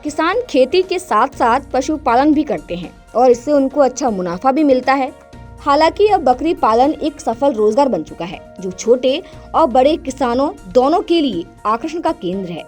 किसान खेती के साथ साथ पशुपालन भी करते हैं और इससे उनको अच्छा मुनाफा भी मिलता है। हालांकि अब बकरी पालन एक सफल रोजगार बन चुका है, जो छोटे और बड़े किसानों दोनों के लिए आकर्षण का केंद्र है।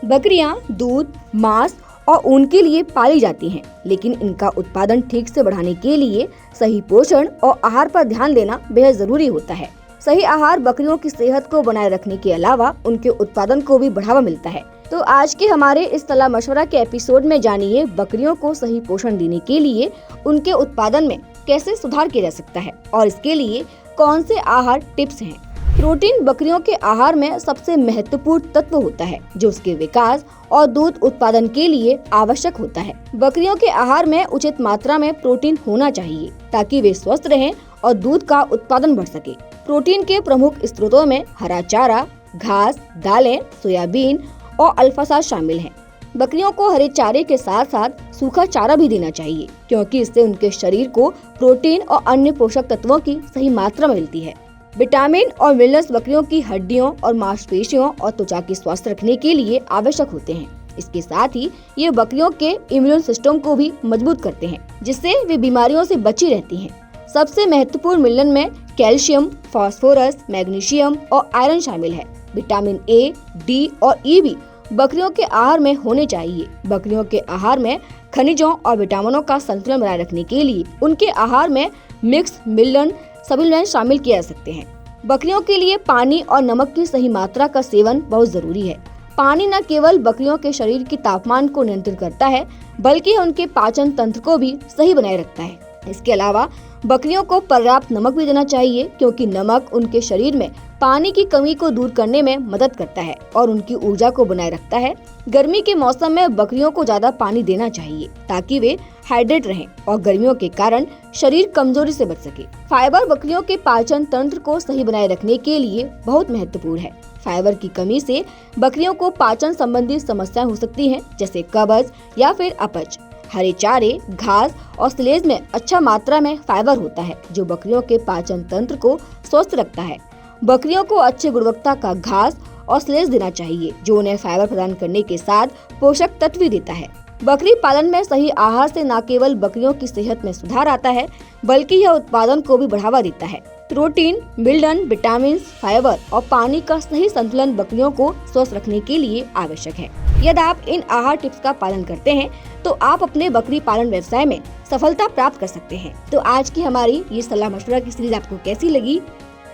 बकरियां दूध, मांस और ऊन के लिए पाली जाती हैं, लेकिन इनका उत्पादन ठीक से बढ़ाने के लिए सही पोषण और आहार पर ध्यान देना बेहद जरूरी होता है। सही आहार बकरियों की सेहत को बनाए रखने के अलावा उनके उत्पादन को भी बढ़ावा मिलता है। तो आज के हमारे इस सलाह मशवरा के एपिसोड में जानिए बकरियों को सही पोषण देने के लिए उनके उत्पादन में कैसे सुधार किया जा सकता है और इसके लिए कौन से आहार टिप्स हैं। प्रोटीन बकरियों के आहार में सबसे महत्वपूर्ण तत्व होता है, जो उसके विकास और दूध उत्पादन के लिए आवश्यक होता है। बकरियों के आहार में उचित मात्रा में प्रोटीन होना चाहिए ताकि वे स्वस्थ रहें और दूध का उत्पादन बढ़ सके। प्रोटीन के प्रमुख स्रोतों में हरा चारा, घास, दालें, सोयाबीन और अल्फासा शामिल हैं। बकरियों को हरे चारे के साथ साथ सूखा चारा भी देना चाहिए, क्योंकि इससे उनके शरीर को प्रोटीन और अन्य पोषक तत्वों की सही मात्रा मिलती है। विटामिन और मिनरल्स बकरियों की हड्डियों और मांसपेशियों और त्वचा की स्वास्थ्य रखने के लिए आवश्यक होते हैं। इसके साथ ही ये बकरियों के इम्यून सिस्टम को भी मजबूत करते हैं, जिससे वे बीमारियों से बची रहती हैं। सबसे महत्वपूर्ण मिनरल में कैल्शियम, फास्फोरस, मैग्नीशियम और आयरन शामिल है। विटामिन ए, डी और ई भी बकरियों के आहार में होने चाहिए। बकरियों के आहार में खनिजों और विटामिनों का संतुलन बनाए रखने के लिए उनके आहार में मिक्स मिनरल सप्लीमेंट शामिल किए जा सकते हैं। बकरियों के लिए पानी और नमक की सही मात्रा का सेवन बहुत जरूरी है। पानी न केवल बकरियों के शरीर के तापमान को नियंत्रित करता है, बल्कि उनके पाचन तंत्र को भी सही बनाए रखता है। इसके अलावा बकरियों को पर्याप्त नमक भी देना चाहिए, क्योंकि नमक उनके शरीर में पानी की कमी को दूर करने में मदद करता है और उनकी ऊर्जा को बनाए रखता है। गर्मी के मौसम में बकरियों को ज्यादा पानी देना चाहिए ताकि वे हाइड्रेट रहें और गर्मियों के कारण शरीर कमजोरी से बच सके। फाइबर बकरियों के पाचन तंत्र को सही बनाए रखने के लिए बहुत महत्वपूर्ण है। फाइबर की कमी से बकरियों को पाचन संबंधी समस्याएं हो सकती हैं, जैसे कब्ज या फिर अपच। हरे चारे, घास और सिलेज में अच्छा मात्रा में फाइबर होता है, जो बकरियों के पाचन तंत्र को स्वस्थ रखता है। बकरियों को अच्छी गुणवत्ता का घास और सिलेज देना चाहिए, जो उन्हें फाइबर प्रदान करने के साथ पोषक तत्व भी देता है। बकरी पालन में सही आहार से न केवल बकरियों की सेहत में सुधार आता है, बल्कि यह उत्पादन को भी बढ़ावा देता है। प्रोटीन, मिनरल, विटामिन, फाइबर और पानी का सही संतुलन बकरियों को स्वस्थ रखने के लिए आवश्यक है। यदि आप इन आहार टिप्स का पालन करते हैं तो आप अपने बकरी पालन व्यवसाय में सफलता प्राप्त कर सकते हैं। तो आज की हमारी ये सलाह मशवरा की सीरीज आपको कैसी लगी?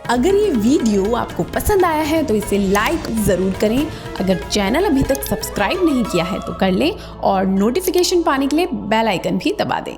अगर ये वीडियो आपको पसंद आया है तो इसे लाइक जरूर करें। अगर चैनल अभी तक सब्सक्राइब नहीं किया है तो कर लें और नोटिफिकेशन पाने के लिए बेल आइकन भी दबा दें।